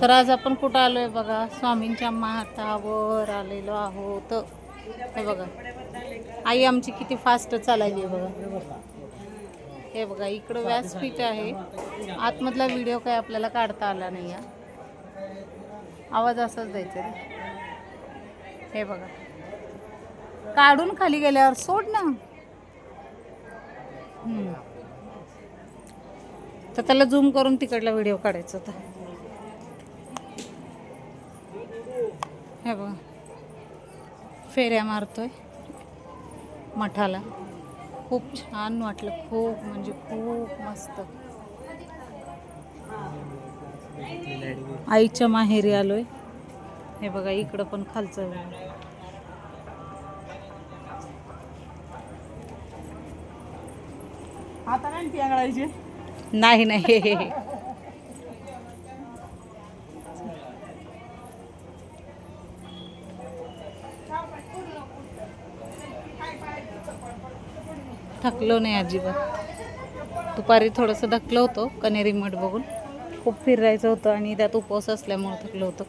तर आज आपण कुठं आलोय बघा, स्वामींच्या माथावर आलेलो आहोत. हे बघा आई आमची किती फास्ट चालायली बघा. हे बघा इकडं व्यासपीठ आहे. आतमधला व्हिडिओ काय आपल्याला काढता आला नाही आहे, आवाज असाच द्यायचा रे. हे बघा काढून खाली गेल्यावर सोड ना. तर त्याला झूम करून तिकडला व्हिडिओ काढायचा होता. हे बघा फेऱ्या मारतोय मठाला. खूप छान वाटलं, खूप म्हणजे खूप मस्त. आईच्या माहेरी आलोय. हे बघा इकडं पण खालचं आता नाही पियाळायचे नाही नाही. थकलो नाही अजिबात. दुपारी थोडंसं थकलं होतं कनेरी मठ बघून. खूप फिरायचं होतं आणि त्यात उपवास असल्यामुळं थकलं होतं.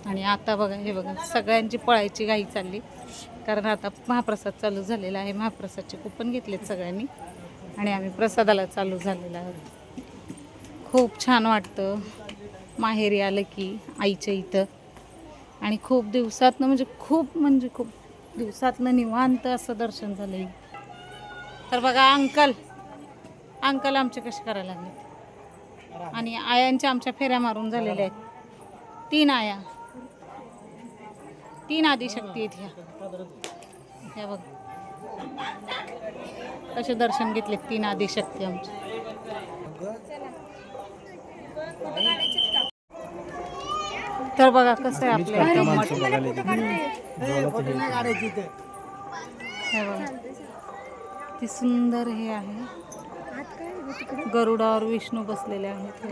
आणि आता बघा हे बघा सगळ्यांची पळायची घाई चालली, कारण आता महाप्रसाद चालू झालेला आहे. महाप्रसादचे कुपन घेतलेत सगळ्यांनी आणि आम्ही प्रसादाला चालू झालेला आहोत. खूप छान वाटतं माहेरी आलं की आईच्या इथं. आणि खूप दिवसातनं म्हणजे खूप दिवसातनं निवांत असं दर्शन झालं. तर बघा अंकल आमचे कसे करायला लागले. आणि आयांच्या आमच्या फेऱ्या मारून झालेल्या आहेत. 3 आया, 3 आदिशक्ती आहेत ह्या बघ कसे दर्शन घेतले. 3 आदिशक्ती आमचे. तर बघा कसं आहे आपल्या इथं मठ. हे बघा ती सुंदर हे आहे. गरुडावर विष्णू बसलेले आहेत.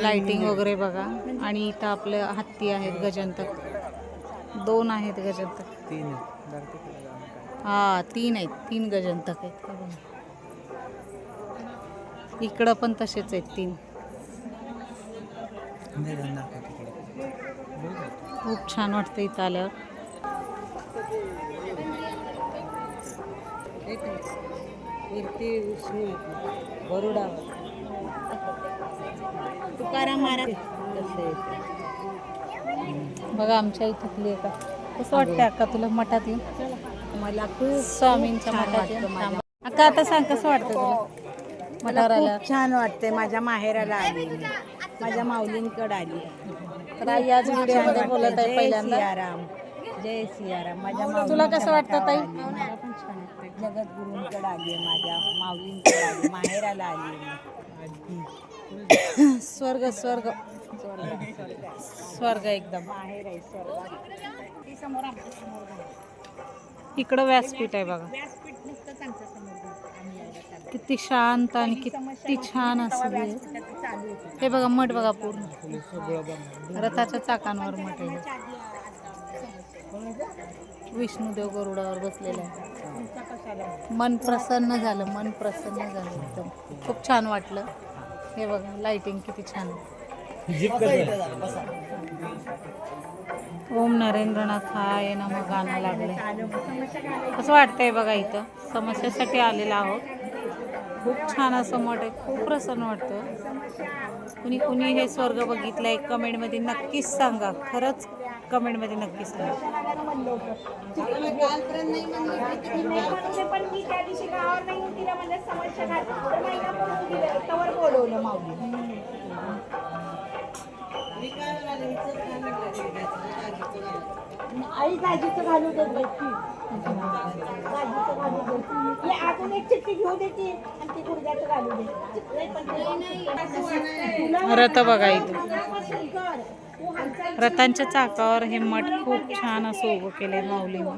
लाइटिंग वगैरे बघा. आणि इथं आपलं हत्ती आहेत गजंतक. 2 आहेत गजंतक. 3 आहेत. 3 गजंतक आहेत. इकडं पण तसेच आहेत 3. खूप छान वाटतं इथं आल्यावर. विष्णू गरुडा तुकाराम महाराज बघा आमच्या इथली आहे का. कसं वाटतंय अक्का तुला मठात येऊन? मला खूप स्वामींच्या मठात येऊन. अक्का आता सांग कसं वाटतं तुला मठावर आल्यावर? खूप छान वाटतंय. माझ्या माहेराला आली, माझ्या माऊलींकडे आली. तर आई आज व्हिडिओमध्ये बोलत आहे पहिल्यांदा. सियाराम, जय सियाराम. माझ्या तुला कसं वाटतं ताई? जगद्गुरूंकडे आली, माझ्या माऊलींकडे आली, माहेराला आली. स्वर्ग स्वर्ग स्वर्ग एकदम. माहेर आहे स्वर्ग. इकडं व्यासपीठ आहे बघा. किती शांत आणि किती छान असं हे बघा. मठ बघा पूर्ण रथाच्या चाकांवर मठ आहे. विष्णुदेव गरुडावर बसलेला आहे. मन प्रसन्न झालं एकदम. खूप छान वाटलं. हे बघा लाइटिंग किती छान आहे. ओम नरेंद्रनाथाय नमः गाणं लागले. कसं वाटतंय बघा. इथं समस्यासाठी आलेला आहोत. खूप छान असं मठ आहे. खूप प्रसन्न वाटतं. कुणी हे स्वर्ग बघितलंय कमेंटमध्ये नक्कीच सांगा. खरंच कमेंटमध्ये नक्कीच सांगा. आई दाजीचं घालू देत अजून एक चिठ्ठी घेऊ देते आणि ती गुडघ्याचं घालू दे. रथ बघा इथे. रथांच्या चाकावर हे मठ खूप छान असं उभं केलंय माऊलीने.